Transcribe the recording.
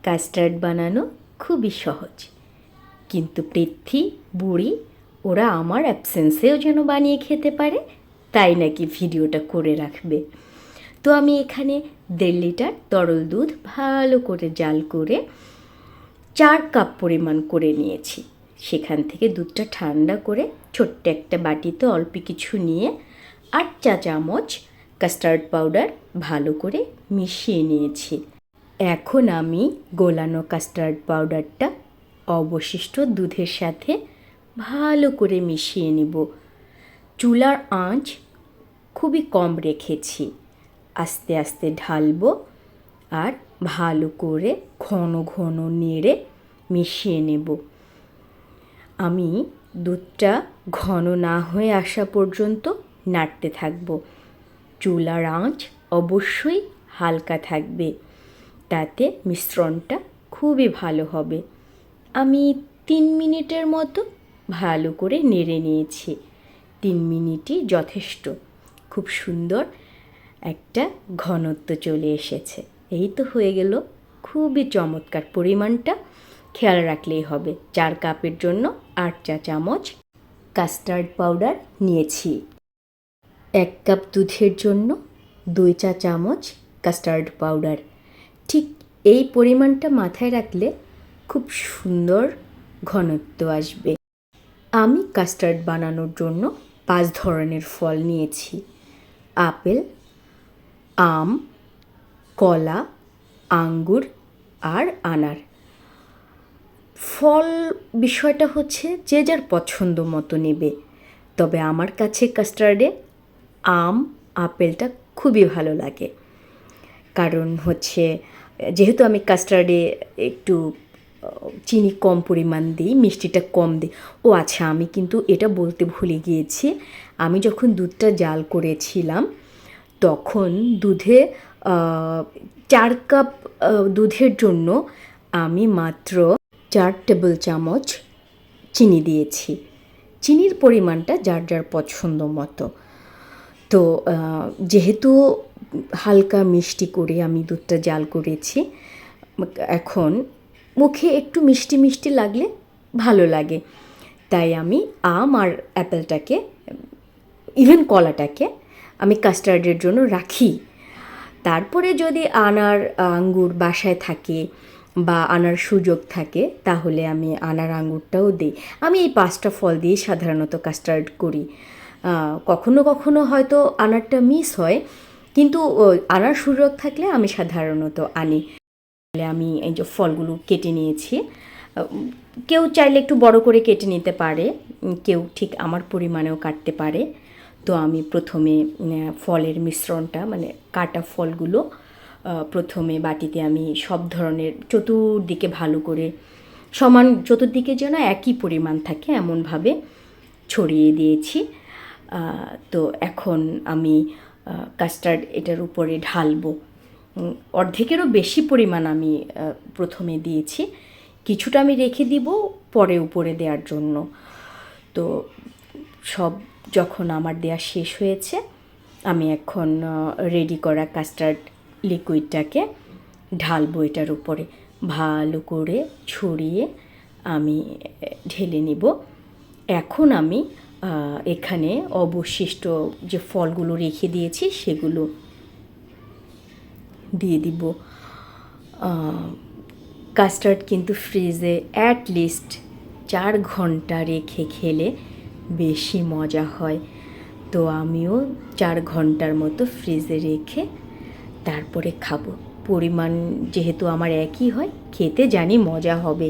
Custard বানানো খুবই সহজ, কিন্তু পৃথ্বী, বুড়ি ওরা আমার অ্যাবসেন্সেও যেন বানিয়ে খেতে পারে, তাই নাকি ভিডিওটা করে রাখবে। তো আমি এখানে 1.5 লিটার তরল দুধ ভালো করে জাল করে 4 কাপ পরিমাণ করে নিয়েছি। সেখান থেকে দুধটা ঠান্ডা করে ছোট্ট একটা বাটিতে অল্প কিছু নিয়ে 8 চা চামচ কাস্টার্ড পাউডার ভালো করে মিশিয়ে নিয়েছি। এখন আমি গোলানো কাস্টার্ড পাউডারটা অবশিষ্ট দুধের সাথে ভালো করে মিশিয়ে নেব। চুলার আঁচ খুবই কম রেখেছি। আস্তে আস্তে ঢালবো আর ভালো করে ঘন ঘন নেড়ে মিশিয়ে নেব। আমি দুধটা ঘন না হয়ে আসা পর্যন্ত নাড়তে থাকব। চুলার আঁচ অবশ্যই হালকা থাকবে, তাতে মিশ্রণটা খুবই ভালো হবে। আমি 3 মিনিটের মতো ভালো করে নেড়ে নিয়েছি। 3 মিনিটই যথেষ্ট। খুব সুন্দর একটা ঘনত্ব চলে এসেছে। এই তো হয়ে গেল, খুবই চমৎকার। পরিমাণটা খেয়াল রাখলেই হবে। 4 কাপের জন্য 8 চা চামচ কাস্টার্ড পাউডার নিয়েছি। 1 কাপ দুধের জন্য 2 চা চামচ কাস্টার্ড পাউডার। ঠিক এই পরিমাণটা মাথায় রাখলে খুব সুন্দর ঘনত্ব আসবে। আমি কাস্টার্ড বানানোর জন্য 5 ধরনের ফল নিয়েছি: আপেল, আম, কলা, আঙ্গুর আর আনার। ফল বিষয়টা হচ্ছে যে যার পছন্দ মতো নেবে, তবে আমার কাছে কাস্টার্ডে আম, আপেলটা খুবই ভালো লাগে। কারণ হচ্ছে যেহেতু আমি কাস্টার্ডে একটু চিনি কম পরিমাণ দিই, মিষ্টিটা কম দিই। ও আচ্ছা, আমি কিন্তু এটা বলতে ভুলে গিয়েছি। আমি যখন দুধটা জাল করেছিলাম তখন দুধে 4 কাপ দুধের জন্য আমি মাত্র 4 টেবিল চামচ চিনি দিয়েছি। চিনির পরিমাণটা যার যার পছন্দ মতো। তো যেহেতু হালকা মিষ্টি করে আমি দুধটা জাল করেছি, এখন মুখে একটু মিষ্টি মিষ্টি লাগলে ভালো লাগে, তাই আমি আম আর অ্যাপেলটাকে, ইভেন কলাটাকে আমি কাস্টার্ডের জন্য রাখি। তারপরে যদি আনার আঙ্গুর বাসায় থাকে বা আনার সুযোগ থাকে তাহলে আমি আনার আঙ্গুরটাও দিই। আমি এই 5টা ফল দিয়ে সাধারণত কাস্টার্ড করি। কখনো কখনো হয়তো আনারটা মিস হয়, কিন্তু আনার সুযোগ থাকলে আমি সাধারণত আনি। আমি এই যে ফলগুলো কেটে নিয়েছি। কেউ চাইলে একটু বড় করে কেটে নিতে পারে, কেউ ঠিক আমার পরিমাণেও কাটতে পারে। তো আমি প্রথমে ফলের মিশ্রণটা, মানে কাটা ফলগুলো প্রথমে বাটিতে আমি সব ধরনের চতুর্দিকে ভালো করে সমান, চতুর্দিকে যেন একই পরিমাণ থাকে এমনভাবে ছড়িয়ে দিয়েছি। তো এখন আমি কাস্টার্ড এটার উপরে ঢালবো। অর্ধেকেরও বেশি পরিমাণ আমি প্রথমে দিয়েছি, কিছুটা আমি রেখে দিব পরে উপরে দেওয়ার জন্য। তো সব যখন আমার দেওয়া শেষ হয়েছে, আমি এখন রেডি করা কাস্টার্ড লিকুইডটাকে ঢালবো এটার উপরে। ভালো করে ছড়িয়ে আমি ঢেলে নিব। এখন আমি এখানে অবশিষ্ট যে ফলগুলো রেখে দিয়েছি সেগুলো দিয়ে দিব। কাস্টার্ড কিন্তু ফ্রিজে অ্যাটলিস্ট 4 ঘন্টা রেখে খেলে বেশি মজা হয়। তো আমিও 4 ঘন্টার মতো ফ্রিজে রেখে তারপরে খাবো। পরিমাণ যেহেতু আমার একই হয়, খেতে জানি মজা হবে।